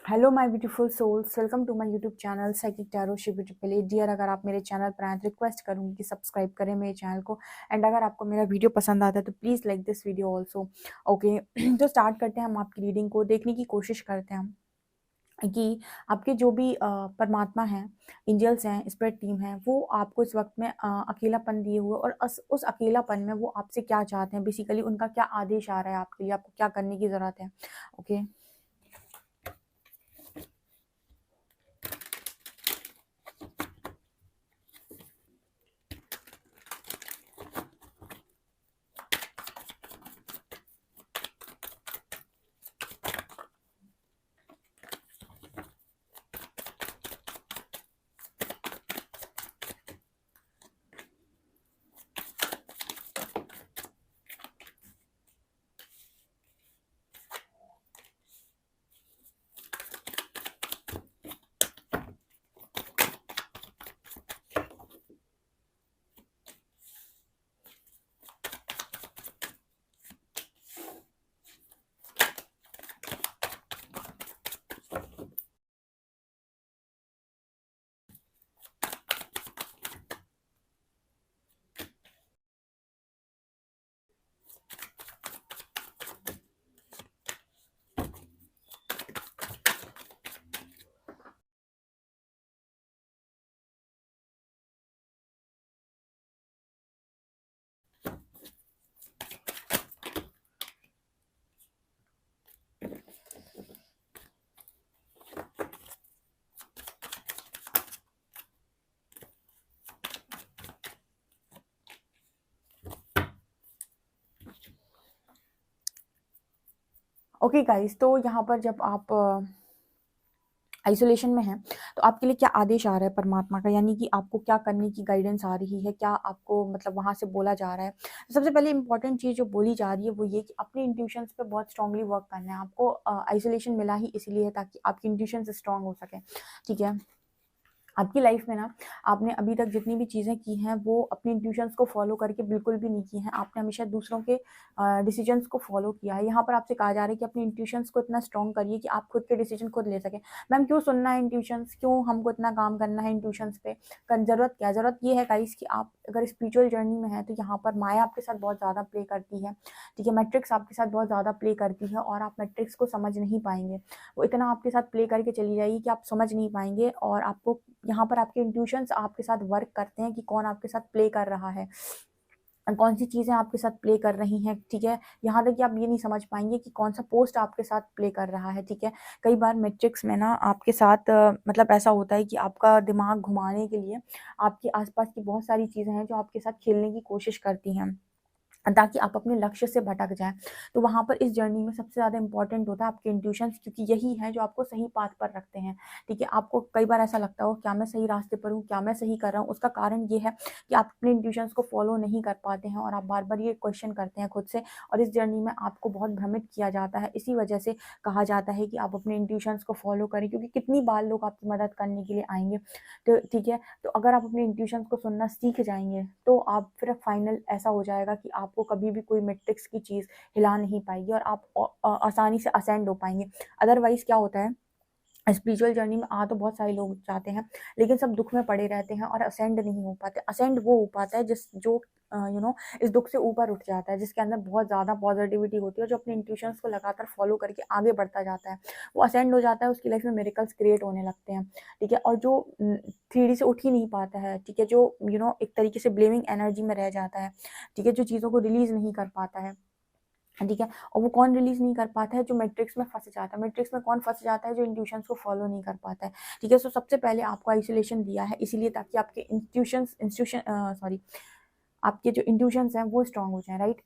Hello my beautiful souls, welcome to my YouTube channel psychic tarot Shiv beautiful dear. अगर आप मेरे channel पर आए तो रिक्वेस्ट करूंगी कि सब्सक्राइब करें मेरे चैनल को। एंड अगर आपको मेरा वीडियो पसंद आता है तो please like this video also. Okay, तो स्टार्ट करते हैं। हम आपकी रीडिंग को देखने की कोशिश करते हैं हम कि आपके जो भी परमात्मा हैं, एंजल्स हैं, स्पिरिट टीम है, वो आपको इस वक्त में अकेलापन दिए हुए और उस अकेलापन में वो आपसे क्या चाहते हैं, बेसिकली उनका क्या आदेश आ रहा है आपके लिए, आपको क्या करने की ज़रूरत है। ओके, ओके गाइस, तो यहाँ पर जब आप आइसोलेशन में है तो आपके लिए क्या आदेश आ रहा है परमात्मा का, यानी कि आपको क्या करने की गाइडेंस आ रही है, क्या आपको मतलब वहां से बोला जा रहा है। तो सबसे पहले इंपॉर्टेंट चीज़ जो बोली जा रही है वो ये कि अपने इंट्यूशंस पे बहुत स्ट्रांगली वर्क करना है आपको। आइसोलेशन मिला ही इसीलिए है ताकि आपकी इंट्यूशन स्ट्रांग हो सके। ठीक है, आपकी लाइफ में ना आपने अभी तक जितनी भी चीज़ें की हैं वो अपनी इंट्यूशंस को फॉलो करके बिल्कुल भी नहीं की हैं। आपने हमेशा दूसरों के डिसीजंस को फॉलो किया है। यहाँ पर आपसे कहा जा रहा है कि अपनी इंट्यूशंस को इतना स्ट्रॉन्ग करिए कि आप खुद के डिसीजन खुद ले सकें। मैम क्यों सुनना है इंट्यूशंस, क्यों हमको इतना काम करना है इंट्यूशंस पे, ज़रूरत क्या है? ज़रूरत ये है गाइस कि आप अगर स्पिरिचुअल जर्नी में है तो यहाँ पर माया आपके साथ बहुत ज़्यादा प्ले करती है। ठीक है, मैट्रिक्स आपके साथ बहुत ज़्यादा प्ले करती है और आप मैट्रिक्स को समझ नहीं पाएंगे। वो इतना आपके साथ प्ले करके चली जाएगी कि आप समझ नहीं पाएंगे। और आपको यहाँ पर आपके इंट्यूशंस आपके साथ वर्क करते हैं कि कौन आपके साथ प्ले कर रहा है, कौन सी चीज़ें आपके साथ प्ले कर रही हैं। ठीक है, यहाँ तक कि आप ये नहीं समझ पाएंगे कि कौन सा पोस्ट आपके साथ प्ले कर रहा है। ठीक है, कई बार मैट्रिक्स में ना आपके साथ मतलब ऐसा होता है कि आपका दिमाग घुमाने के लिए आपके आसपास की बहुत सारी चीज़ें हैं जो आपके साथ खेलने की कोशिश करती हैं ताकि आप अपने लक्ष्य से भटक जाएँ। तो वहाँ पर इस जर्नी में सबसे ज़्यादा इम्पोर्टेंट होता है आपके इंट्यूशंस, क्योंकि यही है जो आपको सही पाथ पर रखते हैं। ठीक है, आपको कई बार ऐसा लगता हो क्या मैं सही रास्ते पर हूँ, क्या मैं सही कर रहा हूँ? उसका कारण ये है कि आप अपने इंट्यूशंस को फॉलो नहीं कर पाते हैं और आप बार-बार ये क्वेश्चन करते हैं खुद से और इस जर्नी में आपको बहुत भ्रमित किया जाता है। इसी वजह से कहा जाता है कि आप अपने इंट्यूशंस को फॉलो करें, क्योंकि कितनी बार लोग आपकी मदद करने के लिए आएँगे। तो ठीक है, तो अगर आप अपने इंट्यूशंस को सुनना सीख जाएँगे तो आप फिर फाइनल ऐसा हो जाएगा कि आपको कभी भी कोई मैट्रिक्स की चीज़ हिला नहीं पाएगी और आप आसानी से असेंड हो पाएँगे। अदरवाइज़ क्या होता है, स्पिरिचुअल जर्नी में आ तो बहुत सारे लोग जाते हैं, लेकिन सब दुःख में पड़े रहते हैं और असेंड नहीं हो पाते। असेंड वो हो पाता है जो इस दुःख से ऊपर उठ जाता है, जिसके अंदर बहुत ज़्यादा पॉजिटिविटी होती है और जो अपने इंट्यूशंस को लगातार फॉलो करके आगे बढ़ता जाता है, वो असेंड हो जाता है, उसकी लाइफ में मिरेकल्स क्रिएट होने लगते हैं। ठीक है, और जो 3D से उठ ही नहीं पाता है, ठीक है, जो एक तरीके से ब्लेमिंग एनर्जी में रह जाता है, ठीक है, जो चीज़ों को रिलीज़ नहीं कर पाता है, ठीक है, और वो कौन रिलीज़ नहीं कर पाता है? जो मैट्रिक्स में फँस जाता है। मैट्रिक्स में कौन फँस जाता है? जो इंट्यूशंस को फॉलो नहीं कर पाता है। ठीक है, सो सबसे पहले आपको आइसोलेशन दिया है इसीलिए ताकि आपके आपके जो इंट्यूशंस हैं वो स्ट्रॉन्ग हो जाएँ, राइट?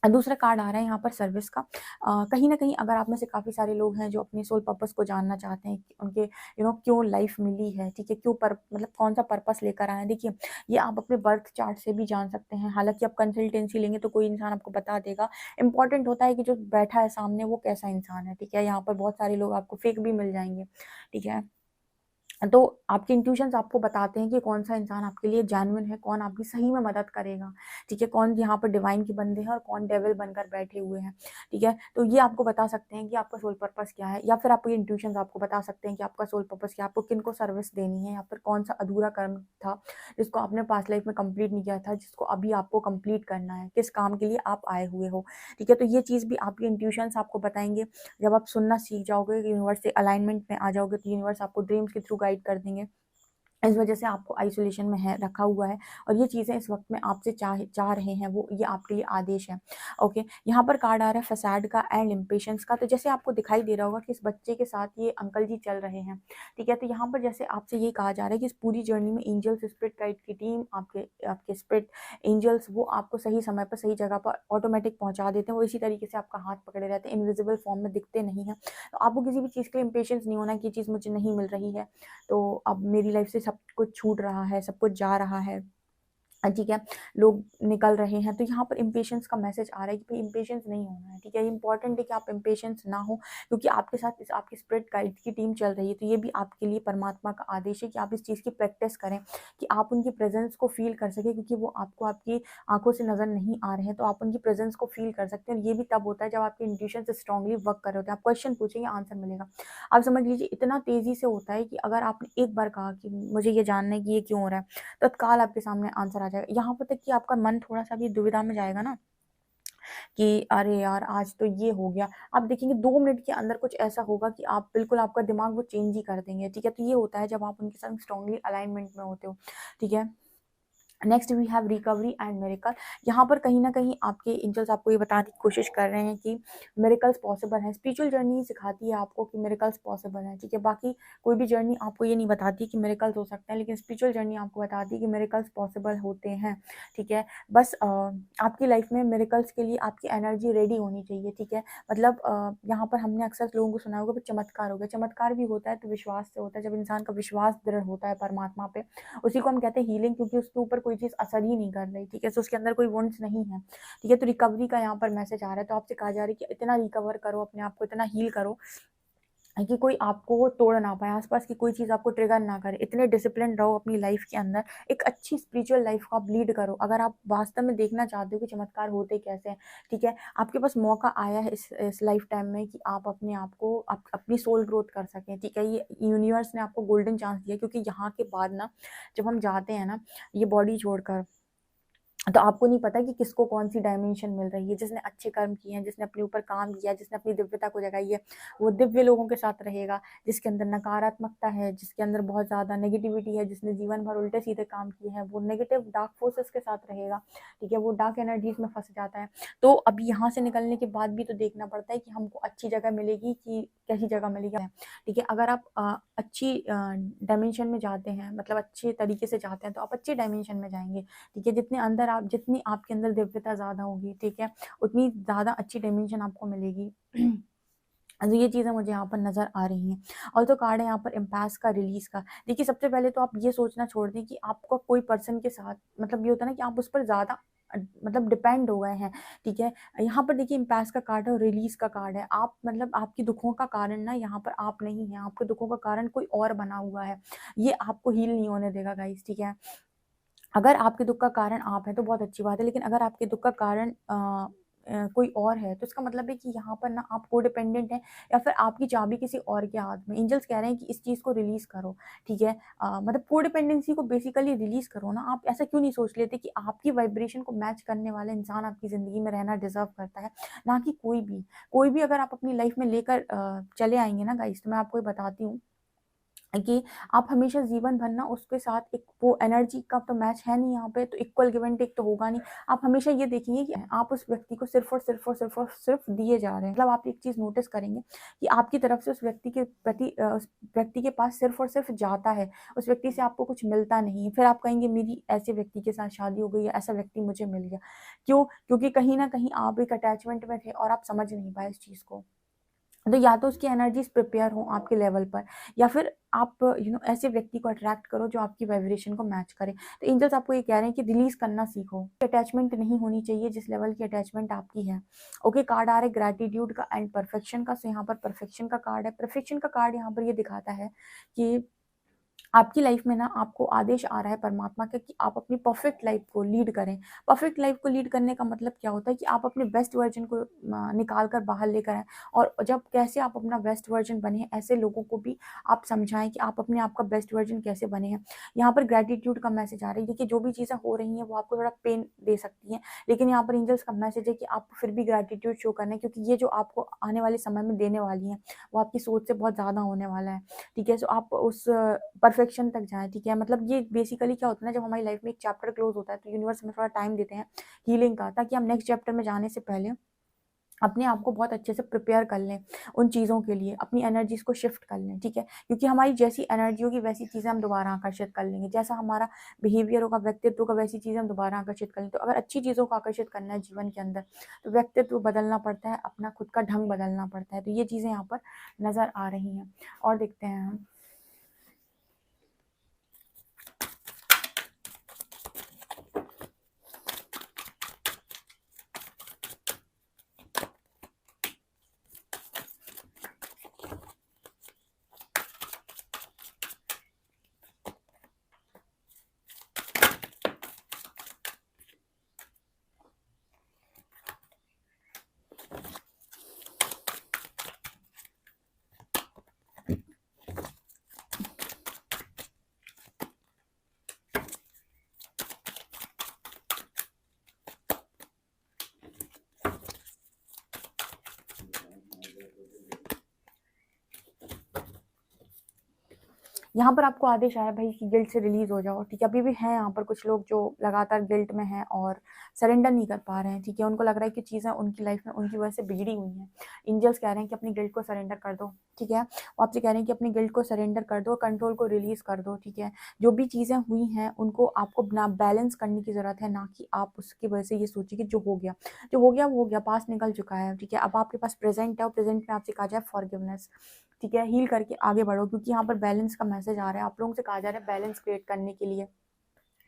दूसरा कार्ड आ रहा है यहाँ पर सर्विस का। कहीं न कहीं अगर आप में से काफ़ी सारे लोग हैं जो अपने सोल पर्पस को जानना चाहते हैं कि उनके क्यों लाइफ मिली है, ठीक है? क्यों पर मतलब कौन-सा पर्पस लेकर आए हैं। देखिए, ये आप अपने बर्थ चार्ट से भी जान सकते हैं। हालाँकि आप कंसल्टेंसी लेंगे तो कोई इंसान आपको बता देगा। इम्पोर्टेंट होता है कि जो बैठा है सामने वो कैसा इंसान है, ठीक है? यहाँ पर बहुत सारे लोग आपको फेक भी मिल जाएँगे, ठीक है? तो आपके इंट्यूशंस आपको बताते हैं कि कौन-सा इंसान आपके लिए जेन्युइन है, कौन आपकी सही में मदद करेगा, ठीक है? कौन यहाँ पर डिवाइन के बंदे हैं और कौन डेविल बनकर बैठे हुए हैं, ठीक है? तो ये आपको बता सकते हैं कि आपका सोल पर्पस क्या है, या फिर आपके इंट्यूशंस आपको बता सकते हैं कि आपका सोल पर्पस क्या है, आपको किनको सर्विस देनी है, या फिर कौन-सा अधूरा कर्म था, जिसको आपने पास्ट लाइफ में कंप्लीट नहीं किया था, जिसको अभी आपको कंप्लीट करना है, किस काम के लिए आप आए हुए हो, ठीक है? तो ये चीज़ भी आपके इंट्यूशंस आपको बताएँगे। जब आप सुनना सीख जाओगे, यूनिवर्स से अलाइनमेंट में आ जाओगे, तो यूनिवर्स आपको ड्रीम्स के थ्रू गाइड कर देंगे। इस वजह से आपको आइसोलेशन में है रखा हुआ है, और ये चीज़ें इस वक़्त में आपसे चाह रहे हैं वो, ये आपके लिए आदेश है। ओके, यहाँ पर कार्ड आ रहा है फसाड का एंड इम्पेशंस का। तो जैसे आपको दिखाई दे रहा होगा कि इस बच्चे के साथ ये अंकल जी चल रहे हैं, ठीक है? तो यहाँ पर जैसे आपसे ये कहा जा रहा है कि इस पूरी जर्नी में एंजल्स, स्पिरिट गाइड की टीम, आपके आपके स्पिरिट एंजल्स, वो आपको सही समय पर सही जगह पर ऑटोमेटिक पहुँचा देते हैं। वो इसी तरीके से आपका हाथ पकड़े रहते हैं, इनविजिबल फॉर्म में दिखते नहीं हैं। तो आपको किसी भी चीज़ के लिए इम्पेशंस नहीं होना कि ये चीज़ मुझे नहीं मिल रही है, तो अब मेरी लाइफ से सब कुछ छूट रहा है, सब कुछ जा रहा है। ठीक है, लोग निकल रहे हैं, तो यहाँ पर इम्पेशंस का मैसेज आ रहा है कि भाई इम्पेशंस नहीं होना है, ठीक है? इम्पोर्टेंट है कि आप इम्पेशंस ना हो, क्योंकि आपके साथ इस आपकी स्पिरिट गाइड की टीम चल रही है, तो ये भी आपके लिए परमात्मा का आदेश है कि आप इस चीज़ की प्रैक्टिस करें, कि आप उनकी प्रेज़ेंस को फ़ील कर सकें, क्योंकि वो आपको आपकी आँखों से नज़र नहीं आ रहे हैं, तो आप उनकी प्रेज़ेंस को फ़ील कर सकते हैं, और ये भी तब होता है जब आपके इंट्यूशंस स्ट्रांगली वर्क कर रहे होते हैं। आप क्वेश्चन पूछेंगे, आंसर मिलेगा। आप समझ लीजिए इतना तेज़ी से होता है कि अगर आपने एक बार कहा कि मुझे ये जानना है कि ये क्यों हो रहा है, तत्काल आपके सामने आंसर आ जाएगा। यहाँ पर तक कि आपका मन थोड़ा-सा भी दुविधा में जाएगा ना, कि अरे यार! आज तो ये हो गया। आप देखेंगे 2 मिनट के अंदर कुछ ऐसा होगा कि आप बिल्कुल, आपका दिमाग वो चेंज ही कर देंगे, ठीक है? तो ये होता है जब आप उनके साथ स्ट्रांगली अलाइनमेंट में होते हो, ठीक है? Next we have recovery and miracle. यहाँ पर कहीं न कहीं आपके एंजल्स आपको ये बताने की कोशिश कर रहे हैं कि मिरेकल्स पॉसिबल हैं। स्पिरिचुअल जर्नी सिखाती है आपको कि मिरेकल्स पॉसिबल हैं, ठीक है? बाकी कोई भी जर्नी आपको ये नहीं बताती कि मिरेकल्स हो सकते हैं, लेकिन स्पिरिचुअल जर्नी आपको बताती है कि मिरेकल्स पॉसिबल होते हैं, ठीक है? बस आपकी लाइफ में मिरेकल्स के लिए आपकी एनर्जी रेडी होनी चाहिए, ठीक है? मतलब यहाँ पर हमने अक्सर लोगों को सुना होगा कि चमत्कार हो गया। चमत्कार भी होता है तो विश्वास से होता है, जब इंसान का विश्वास दृढ़ होता है परमात्मा पे, उसी को हम कहते हैं हीलिंग, क्योंकि उसके ऊपर कोई चीज़ असर ही नहीं कर रही, ठीक है? तो उसके अंदर कोई वुंड्स नहीं है, ठीक है? तो रिकवरी का यहाँ पर मैसेज आ रहा है, तो आपसे कहा जा रहा है कि इतना रिकवर करो अपने आप को, इतना हील करो कि कोई आपको तोड़ ना पाए, आस-पास की कोई चीज़ आपको ट्रिगर ना करे। इतने डिसिप्लिन रहो अपनी लाइफ के अंदर, एक अच्छी स्पिरिचुअल लाइफ को आप लीड करो। अगर आप वास्तव में देखना चाहते हो कि चमत्कार होते कैसे हैं, ठीक है? आपके पास मौका आया है इस लाइफ टाइम में कि आप अपने आप को अपनी सोल ग्रोथ कर सकें, ठीक है? ये यूनिवर्स ने आपको गोल्डन चांस दिया, क्योंकि यहाँ के बाद ना, जब हम जाते हैं ना ये बॉडी छोड़कर, तो आपको नहीं पता कि किसको कौन-सी डायमेंशन मिल रही है। जिसने अच्छे कर्म किए हैं, जिसने अपने ऊपर काम किया है, जिसने अपनी दिव्यता को जगाई है, वो दिव्य लोगों के साथ रहेगा। जिसके अंदर नकारात्मकता है, जिसके अंदर बहुत ज़्यादा नेगेटिविटी है, जिसने जीवन भर उल्टे-सीधे काम किए हैं, वो नेगेटिव डार्क फोर्सेस के साथ रहेगा, ठीक है? वो डार्क एनर्जीज़ में फँस जाता है। तो अब यहाँ से निकलने के बाद भी तो देखना पड़ता है कि हमको अच्छी जगह मिलेगी कि कैसी जगह मिलेगी, ठीक है? अगर आप अच्छी डायमेंशन में जाते हैं, मतलब अच्छे तरीके से जाते हैं, तो आप अच्छी डायमेंशन में जाएँगे। ठीक है? जितनी आपके अंदर दिव्यता ज़्यादा होगी, ठीक है? उतनी ज़्यादा अच्छी डायमेंशन आपको मिलेगी। तो ये चीज़ें मुझे यहाँ पर नज़र आ रही हैं। और तो कार्ड है यहाँ पर इम्पैस का, रिलीज़ का। देखिए, सबसे पहले तो आप ये सोचना छोड़ दें कि आपका कोई पर्सन के साथ, मतलब ये होता है ना कि आप उस पर ज़्यादा मतलब डिपेंड हो गए हैं, ठीक है? यहाँ पर देखिए इम्पैस का कार्ड है और रिलीज़ का कार्ड है। आप मतलब आपकी दुखों का कारण ना यहाँ पर आप नहीं हैं, आपके दुखों का कारण कोई और बना हुआ है। ये आपको हील नहीं होने देगा गाइज़, ठीक है? अगर आपके दुःख का कारण आप हैं तो बहुत अच्छी बात है, लेकिन अगर आपके दुःख का कारण कोई और है, तो इसका मतलब है कि यहाँ पर ना आप कोडिपेंडेंट हैं, या फिर आपकी चाबी किसी और के हाथ में। एंजल्स कह रहे हैं कि इस चीज़ को रिलीज़ करो, ठीक है? मतलब कोडिपेंडेंसी को बेसिकली रिलीज़ करो ना। आप ऐसा क्यों नहीं सोच लेते कि आपकी वाइब्रेशन को मैच करने वाला इंसान आपकी ज़िंदगी में रहना डिज़र्व करता है, ना कि कोई भी। कोई भी अगर आप अपनी लाइफ़ में लेकर चले आएँगे ना गाइज़, तो मैं आपको ये बताती हूँ कि आप हमेशा जीवन भर ना उसके साथ एक वो एनर्जी का तो मैच है नहीं यहाँ पे, तो इक्वल गिव एंड टेक तो होगा नहीं। आप हमेशा ये देखेंगे कि आप उस व्यक्ति को सिर्फ़ और सिर्फ़ और सिर्फ़ और सिर्फ़ दिए जा रहे हैं। मतलब आप एक चीज़ नोटिस करेंगे कि आपकी तरफ से उस व्यक्ति के प्रति उस व्यक्ति के पास सिर्फ़ और सिर्फ़ जाता है, उस व्यक्ति से आपको कुछ मिलता नहीं है। फिर आप कहेंगे मेरी ऐसे व्यक्ति के साथ शादी हो गई, या ऐसा व्यक्ति मुझे मिल गया। क्यों? क्योंकि कहीं न कहीं आप एक अटैचमेंट में थे और आप समझ नहीं पाए इस चीज़ को। तो या तो उसकी एनर्जीज़ प्रिपेयर हो आपके लेवल पर, या फिर आप ऐसे व्यक्ति को अट्रैक्ट करो जो आपकी वाइब्रेशन को मैच करे। तो एंजल्स आपको ये कह रहे हैं कि रिलीज़ करना सीखो। अटैचमेंट नहीं होनी चाहिए जिस लेवल की अटैचमेंट आपकी है। ओके, कार्ड आ रहा है ग्रैटिट्यूड का एंड परफेक्शन का। सो यहाँ पर परफेक्शन का कार्ड है। परफेक्शन का कार्ड यहाँ पर ये दिखाता है कि आपकी लाइफ में ना आपको आदेश आ रहा है परमात्मा का कि आप अपनी परफेक्ट लाइफ को लीड करें। परफेक्ट लाइफ को लीड करने का मतलब क्या होता है कि आप अपने बेस्ट वर्जन को निकाल कर बाहर लेकर आएँ, और जब कैसे आप अपना बेस्ट वर्जन बने, ऐसे लोगों को भी आप समझाएँ कि आप अपने आप का बेस्ट वर्जन कैसे बने हैं। यहाँ पर ग्रैटिट्यूड का मैसेज आ रहा है। देखिए, जो भी चीज़ें हो रही हैं वो आपको थोड़ा पेन दे सकती हैं, लेकिन यहाँ पर एंजल्स का मैसेज है कि आपको फिर भी ग्रैटिट्यूड शो करना है, क्योंकि ये जो आपको आने वाले समय में देने वाली हैं, वो आपकी सोच से बहुत ज़्यादा होने वाला है। ठीक है? सो आप उस परफेक्शन तक जाएँ, ठीक है? मतलब ये बेसिकली क्या होता है ना, जब हमारी लाइफ में एक चैप्टर क्लोज़ होता है, तो यूनिवर्स हमें थोड़ा टाइम देते हैं हीलिंग का, ताकि हम नेक्स्ट चैप्टर में जाने से पहले अपने आप को बहुत अच्छे से प्रिपेयर कर लें उन चीज़ों के लिए, अपनी एनर्जीज़ को शिफ्ट कर लें, ठीक है? क्योंकि हमारी जैसी एनर्जी होगी वैसी चीज़ें हम दोबारा आकर्षित कर लेंगे। जैसा हमारा बिहेवियर होगा, व्यक्तित्व होगा, वैसी चीज़ें हम दोबारा आकर्षित कर लें। तो अगर अच्छी चीज़ों को आकर्षित करना है जीवन के अंदर, तो व्यक्तित्व बदलना पड़ता है, अपना खुद का ढंग बदलना पड़ता है। तो ये चीज़ें यहाँ पर नज़र आ रही हैं, और देखते हैं हम। यहाँ पर आपको आदेश आया भाई कि गिल्ट से रिलीज़ हो जाओ, ठीक है? अभी भी हैं यहाँ पर कुछ लोग जो लगातार गिल्ट में हैं और सरेंडर नहीं कर पा रहे हैं, ठीक है? उनको लग रहा है कि चीज़ें उनकी लाइफ में उनकी वजह से बिगड़ी हुई हैं। एंजल्स कह रहे हैं कि अपनी गिल्ट को सरेंडर कर दो, ठीक है? वो आपसे कह रहे हैं कि अपनी गिल्ट को सरेंडर कर दो, कंट्रोल को रिलीज़ कर दो, ठीक है? जो भी चीज़ें हुई हैं, उनको आपको ना बैलेंस करने की ज़रूरत है, ना कि आप उसकी वजह से ये सोचिए कि जो हो गया वो हो गया, पास्ट निकल चुका है, ठीक है? अब आपके पास प्रेज़ेंट है और प्रेज़ेंट में आपसे कहा जाए फॉरगिवनेस, ठीक है? हील करके आगे बढ़ो, क्योंकि यहाँ पर बैलेंस का मैसेज आ रहा है। आप लोगों से कहा जा रहा है बैलेंस क्रिएट करने के लिए।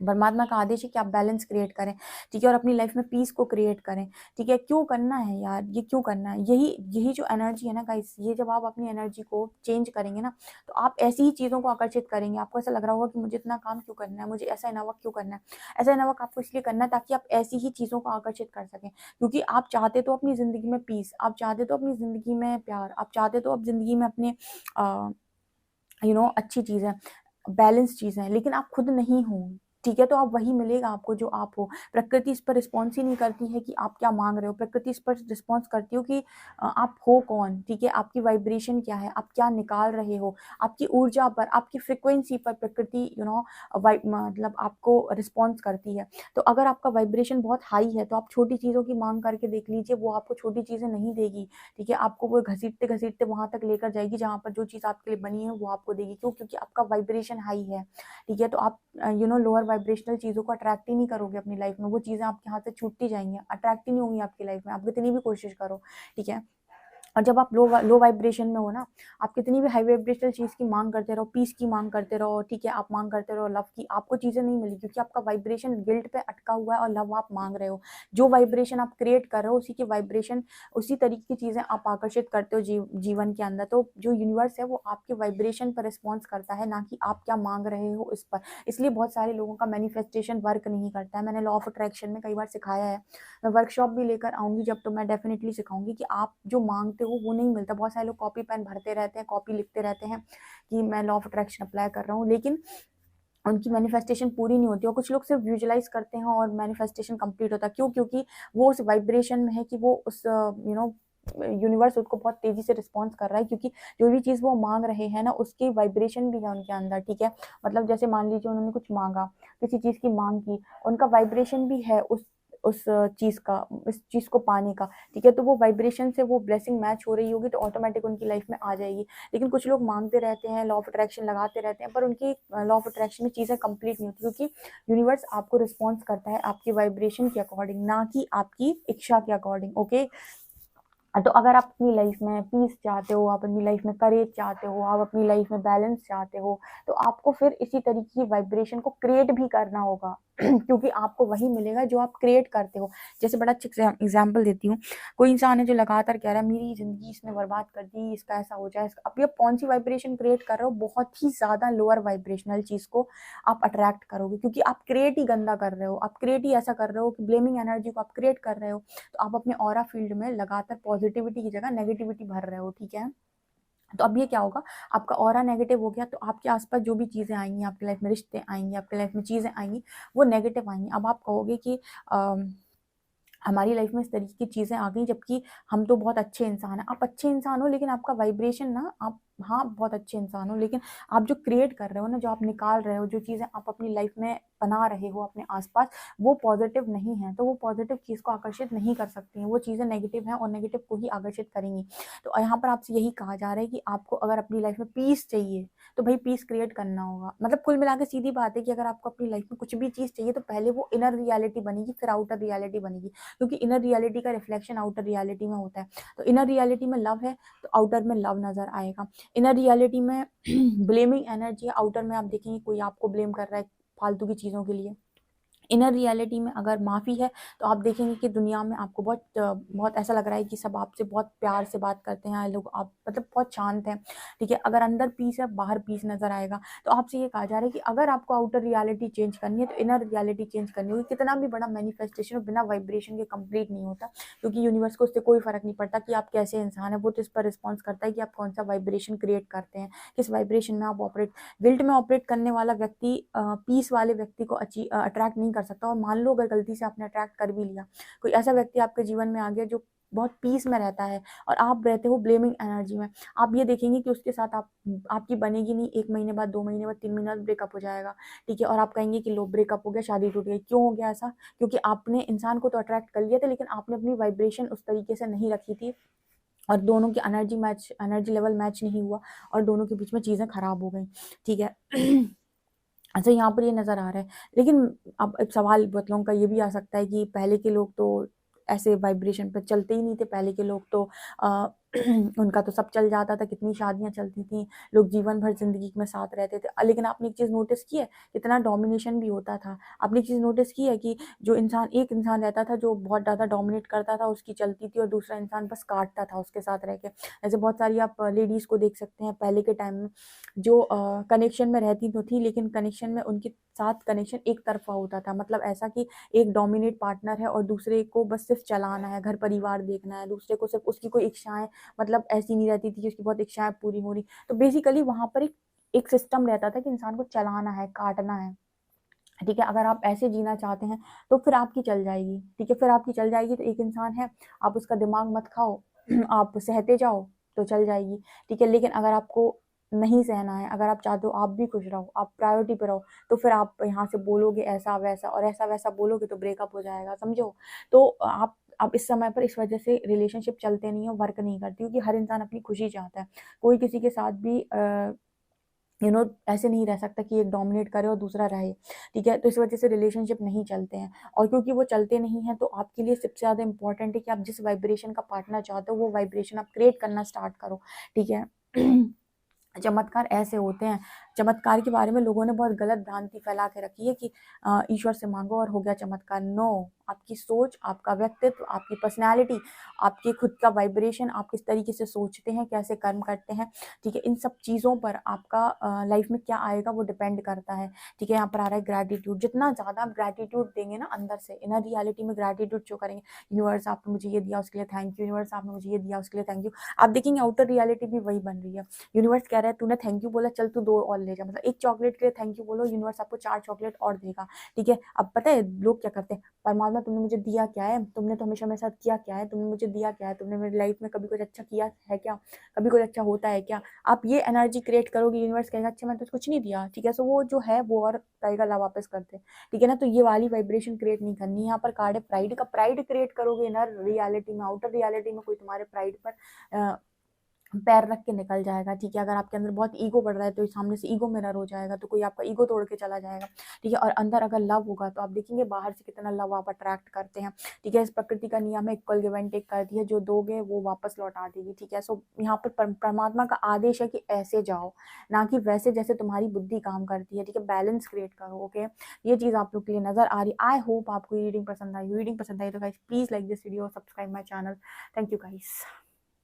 परमात्मा का आदेश है कि आप बैलेंस क्रिएट करें, ठीक है? और अपनी लाइफ में पीस को क्रिएट करें, ठीक है? क्यों करना है यार, ये क्यों करना है? यही यही जो एनर्जी है ना गाइस, ये जब आप अपनी एनर्जी को चेंज करेंगे ना, तो आप ऐसी ही चीज़ों को आकर्षित करेंगे। आपको ऐसा लग रहा होगा कि मुझे इतना काम क्यों करना है, मुझे ऐसा इनवर्क क्यों करना है? ऐसा इनवर्क आपको इसलिए करना है ताकि आप ऐसी ही चीज़ों को आकर्षित कर सकें, क्योंकि आप चाहते तो अपनी ज़िंदगी में पीस, आप चाहते तो अपनी ज़िंदगी में प्यार, आप चाहते तो अब ज़िंदगी में अपने अच्छी चीज़ है, बैलेंस चीज़ है, लेकिन आप खुद नहीं हो, ठीक है? तो अब वही मिलेगा आपको जो आप हो। प्रकृति इस पर रिस्पॉन्स ही नहीं करती है कि आप क्या माँग रहे हो, प्रकृति इस पर रिस्पॉन्स करती हो कि आप हो कौन, ठीक है? आपकी वाइब्रेशन क्या है, आप क्या निकाल रहे हो, आपकी ऊर्जा पर, आपकी फ्रीक्वेंसी पर प्रकृति वाइ मतलब आपको रिस्पॉन्स करती है। तो अगर आपका वाइब्रेशन बहुत हाई है, तो आप छोटी चीज़ों की माँग करके देख लीजिए, वो आपको छोटी चीज़ें नहीं देगी, ठीक है? आपको वो घसीटते-घसीटते वहाँ तक लेकर जाएगी जहाँ पर जो चीज़ आपके लिए बनी है वो आपको देगी। क्यों? क्योंकि आपका वाइब्रेशन हाई है, ठीक है? तो आप लोअर वाइब्रेशनल चीज़ों को अट्रैक्ट ही नहीं करोगे अपनी लाइफ में, वो चीज़ें आपके हाथ से छूटती जाएँगी, अट्रैक्ट ही नहीं होंगी आपकी लाइफ में, आप कितनी भी कोशिश करो, ठीक है? और जब आप लो वाइब्रेशन में हो ना, आप कितनी भी हाई वाइब्रेशनल चीज़ की माँग करते रहो, पीस की माँग करते रहो, ठीक है? आप माँग करते रहो लव की, आपको चीज़ें नहीं मिली, क्योंकि आपका वाइब्रेशन गिल्ट पे अटका हुआ है और लव आप माँग रहे हो। जो वाइब्रेशन आप क्रिएट कर रहे हो, उसी की वाइब्रेशन, उसी तरीके की चीज़ें आप आकर्षित करते हो जीवन के अंदर। तो जो यूनिवर्स है वो आपके वाइब्रेशन पर रिस्पॉन्स करता है, ना कि आप क्या माँग रहे हो इस पर। इसलिए बहुत सारे लोगों का मैनिफेस्टेशन वर्क नहीं करता है। मैंने लॉ ऑफ अट्रैक्शन में कई बार सिखाया है। मैं वर्कशॉप भी लेकर आऊँगी जब, तो मैं डेफ़िनिटली सिखाऊँगी कि आप जो माँगते हो वो नहीं मिलता। बहुत सारे लोग कॉपी पेन भरते रहते हैं, कॉपी लिखते रहते हैं कि मैं लॉ ऑफ अट्रैक्शन अप्लाई कर रहा हूँ, लेकिन उनकी मैनिफेस्टेशन पूरी नहीं होती, और कुछ लोग सिर्फ विजुअलाइज़ करते हैं और मैनिफेस्टेशन कंप्लीट होता है। क्यों? क्योंकि वो उस वाइब्रेशन में है कि वो उस यूनिवर्स उसको बहुत तेज़ी से रिस्पॉन्स कर रहा है, क्योंकि जो भी चीज़ वो माँग रहे हैं ना, उसकी वाइब्रेशन भी है उनके अंदर, ठीक है? मतलब जैसे मान लीजिए उन्होंने कुछ माँगा, किसी चीज़ की माँग की, उनका वाइब्रेशन भी है उस चीज़ का, इस चीज़ को पाने का, ठीक है? तो वो वाइब्रेशन से वो ब्लेसिंग मैच हो रही होगी, तो ऑटोमैटिक उनकी लाइफ में आ जाएगी। लेकिन कुछ लोग माँगते रहते हैं, लॉ ऑफ अट्रैक्शन लगाते रहते हैं, पर उनकी लॉ ऑफ अट्रैक्शन में चीज़ें कंप्लीट नहीं होती, क्योंकि यूनिवर्स आपको रिस्पॉन्स करता है आपकी वाइब्रेशन के अकॉर्डिंग, ना कि आपकी इच्छा के अकॉर्डिंग, ओके? तो अगर आप अपनी लाइफ में पीस चाहते हो, आप अपनी लाइफ में करेज चाहते हो, आप अपनी लाइफ में बैलेंस चाहते हो, तो आपको फिर इसी तरीके की वाइब्रेशन को क्रिएट भी करना होगा क्योंकि आपको वही मिलेगा जो आप क्रिएट करते हो। जैसे बड़ा अच्छा एग्जाम्पल देती हूँ, कोई इंसान है जो लगातार कह रहा है मेरी जिंदगी इसने बर्बाद कर दी, इसका ऐसा हो जाए, अब ये कौन सी वाइब्रेशन क्रिएट कर रहे हो? बहुत ही ज्यादा लोअर वाइब्रेशनल चीज को आप अट्रैक्ट करोगे, क्योंकि आप क्रिएट ही गंदा कर रहे हो, आप क्रिएट ही ऐसा कर रहे हो कि ब्लेमिंग एनर्जी को आप क्रिएट कर रहे हो। तो आप अपने ऑरा फील्ड में लगातार पॉजिटिविटी की जगह नेगेटिविटी भर रहे हो, ठीक है। तो अब ये क्या होगा, आपका ऑरा नेगेटिव हो गया तो आपके आसपास जो भी चीजें आएंगी, आपकी लाइफ में रिश्ते आएंगे, आपकी लाइफ में चीजें आएंगी, वो नेगेटिव आएंगी। अब आप कहोगे कि हमारी लाइफ में इस तरीके की चीजें आ गई, जबकि हम तो बहुत अच्छे इंसान हैं। आप अच्छे इंसान हो लेकिन आपका वाइब्रेशन ना, आप हाँ बहुत अच्छे इंसान हो लेकिन आप जो क्रिएट कर रहे हो ना, जो आप निकाल रहे हो, जो चीजें आप अपनी लाइफ में बना रहे हो अपने आसपास, वो पॉजिटिव नहीं है। तो वो पॉजिटिव चीज को आकर्षित नहीं कर सकती हैं, वो चीजें नेगेटिव हैं और नेगेटिव को ही आकर्षित करेंगी। तो यहाँ पर आपसे यही कहा जा रहा है कि आपको अगर अपनी लाइफ में पीस चाहिए तो भाई पीस क्रिएट करना होगा। मतलब कुल मिला के सीधी बात है कि अगर आपको अपनी लाइफ में कुछ भी चीज चाहिए तो पहले वो इनर रियलिटी बनेगी, फिर आउटर रियलिटी बनेगी, क्योंकि इनर रियलिटी का रिफ्लेक्शन आउटर रियलिटी में होता है। तो इनर रियलिटी में लव है तो आउटर में लव नजर आएगा। इनर रियलिटी में ब्लेमिंग एनर्जी, आउटर में आप देखेंगे कोई आपको ब्लेम कर रहा है फालतू की चीजों के लिए। इनर रियलिटी में अगर माफ़ी है तो आप देखेंगे कि दुनिया में आपको बहुत ऐसा लग रहा है कि सब आपसे बहुत प्यार से बात करते हैं लोग, आप मतलब बहुत शांत हैं, ठीक है। अगर अंदर पीस है, बाहर पीस नजर आएगा। तो आपसे ये कहा जा रहा है कि अगर आपको आउटर रियलिटी चेंज करनी है तो इनर रियलिटी चेंज करनी होगी। कितना भी बड़ा मैनिफेस्टेशन बिना वाइब्रेशन के कंप्लीट नहीं होता, क्योंकि यूनिवर्स को उससे कोई फर्क नहीं पड़ता कि आप कैसे इंसान है, वो तो इस पर रिस्पॉन्स करता है कि आप कौन सा वाइब्रेशन क्रिएट करते हैं, किस वाइब्रेशन में आप ऑपरेट। विल्ट में ऑपरेट करने वाला व्यक्ति पीस वाले व्यक्ति को अट्रैक्ट नहीं कर सकता। और मान लो अगर गलती से आपने अट्रैक्ट कर भी लिया, कोई ऐसा व्यक्ति आपके जीवन में आ गया जो बहुत पीस में रहता है और आप रहते हो ब्लेमिंग एनर्जी में, आप ये देखेंगे कि उसके साथ आपकी बनेगी नहीं, 1 महीने बाद, 2 महीने बाद, 3 महीने बाद ब्रेकअप हो जाएगा, ठीक है। और आप कहेंगे कि लो ब्रेकअप हो गया, शादी टूट गई। क्यों हो गया ऐसा? क्योंकि आपने इंसान को तो अट्रैक्ट कर लिया था लेकिन आपने अपनी वाइब्रेशन उस तरीके से नहीं रखी थी और दोनों की एनर्जी लेवल मैच नहीं हुआ और दोनों के बीच में चीजें खराब हो गई, ठीक है। अच्छा, यहाँ पर ये नजर आ रहा है। लेकिन अब एक सवाल बहुत लोगों का ये भी आ सकता है कि पहले के लोग तो ऐसे वाइब्रेशन पे चलते ही नहीं थे। पहले के लोग तो आ, उनका तो सब चल जाता था, कितनी शादियां चलती थी, लोग जीवन भर जिंदगी में साथ रहते थे। लेकिन आपने एक चीज नोटिस की है, कितना डोमिनेशन भी होता था। आपने एक चीज नोटिस की है कि जो इंसान, एक इंसान रहता था जो बहुत ज्यादा डोमिनेट करता था, उसकी चलती थी, और दूसरा इंसान बस काटता था उसके साथ रह के। ऐसे बहुत सारी आप लेडीज को देख सकते हैं पहले के टाइम में, जो कनेक्शन में रहती तो थी लेकिन कनेक्शन में उनके साथ कनेक्शन एक तरफा होता था। मतलब ऐसा कि एक डोमिनेट पार्टनर है और दूसरे को बस सिर्फ चलाना है, घर परिवार देखना है, दूसरे को सिर्फ उसकी कोई इच्छाएं, मतलब ऐसी नहीं रहती थी कि उसकी बहुत इच्छाएं पूरी हो रही। तो बेसिकली वहां पर एक सिस्टम रहता था कि इंसान को चलाना है, काटना है, ठीक है। अगर आप ऐसे जीना चाहते हैं तो फिर आपकी चल जाएगी, ठीक है, फिर आपकी चल जाएगी। तो एक इंसान है, आप उसका दिमाग मत खाओ आप सहते जाओ तो चल जाएगी, ठीक है। लेकिन अगर आपको नहीं सहना है, अगर आप चाहते हो आप भी खुश रहो, आप प्रायोरिटी पे रहो, तो फिर आप यहाँ से बोलोगे ऐसा वैसा और ऐसा वैसा बोलोगे तो ब्रेकअप हो जाएगा, समझो। तो आप इस समय पर इस वजह से रिलेशनशिप चलते नहीं हो, वर्क नहीं करती, क्योंकि हर इंसान अपनी खुशी चाहता है। कोई किसी के साथ भी ऐसे नहीं रह सकता कि एक डोमिनेट करे और दूसरा रहे, ठीक है। तो इस वजह से रिलेशनशिप नहीं चलते हैं। और क्योंकि वो चलते नहीं हैं तो आपके लिए सबसे ज्यादा इंपॉर्टेंट है कि आप जिस वाइब्रेशन का पार्टनर चाहते हो वो वाइब्रेशन आप क्रिएट करना स्टार्ट करो, ठीक है। चमत्कार ऐसे होते हैं, चमत्कार के बारे में लोगों ने बहुत गलत भ्रांति फैला के रखी है कि ईश्वर से मांगो और हो गया चमत्कार। नो, आपकी सोच, आपका व्यक्तित्व, आपकी पर्सनैलिटी, आपके खुद का वाइब्रेशन, आप किस तरीके से सोचते हैं, कैसे कर्म करते हैं, ठीक है, इन सब चीज़ों पर आपका लाइफ में क्या आएगा वो डिपेंड करता है, ठीक है। यहाँ पर आ रहा है ग्रैटिट्यूड। जितना ज़्यादा आप ग्रैटिट्यूड देंगे ना अंदर से, इनर रियलिटी में ग्रैटिट्यूड शो करेंगे, यूनिवर्स आपने मुझे ये दिया उसके लिए थैंक यू, यूनिवर्स आपने मुझे ये दिया उसके लिए थैंक यू, आप देखेंगे आउटर रियलिटी भी वही बन रही है। यूनिवर्स कह रहा है तूने थैंक यू बोला, चल तू 2 और ले जा। मतलब एक चॉकलेट के लिए थैंक यू बोलो, यूनिवर्स आपको 4 चॉकलेट और देगा, ठीक है। अब पता है लोग क्या करते हैं, परमात्मा तुमने मुझे दिया क्या है, तुमने तो हमेशा मेरे साथ किया क्या है, तुमने मुझे दिया क्या है, तुमने मेरी लाइफ में कभी कुछ अच्छा किया है क्या, कभी कुछ अच्छा होता है क्या? आप ये एनर्जी क्रिएट करोगे, यूनिवर्स कहेगा अच्छा मैंने तो कुछ नहीं दिया, ठीक है। सो वो जो है वो और कहेगा ला वापस करते, ठीक है ना। तो ये वाली वाइब्रेशन क्रिएट नहीं करनी। यहाँ पर कार्ड है प्राइड का। प्राइड क्रिएट करोगे इनर रियलिटी में, आउटर रियलिटी में कोई तुम्हारे प्राइड पर पैर रख के निकल जाएगा, ठीक है। अगर आपके अंदर बहुत ईगो बढ़ रहा है तो सामने से ईगो मिरर हो जाएगा, तो कोई आपका ईगो तोड़ के चला जाएगा, ठीक है। और अंदर अगर लव होगा तो आप देखेंगे बाहर से कितना लव आप अट्रैक्ट करते हैं, ठीक है। इस प्रकृति का नियम है इक्वल गिव एंड टेक करती है, जो दोगे वो वापस लौटा देगी, ठीक है। सो यहाँ पर परमात्मा का आदेश है कि ऐसे जाओ, ना कि वैसे जैसे तुम्हारी बुद्धि काम करती है, ठीक है। बैलेंस क्रिएट करो, ओके। ये चीज़ आप लोग के लिए नजर आ रही। आई होप आपको रीडिंग पसंद आई। रीडिंग पसंद आई तो guys please like this video, subscribe my channel. Thank you guys.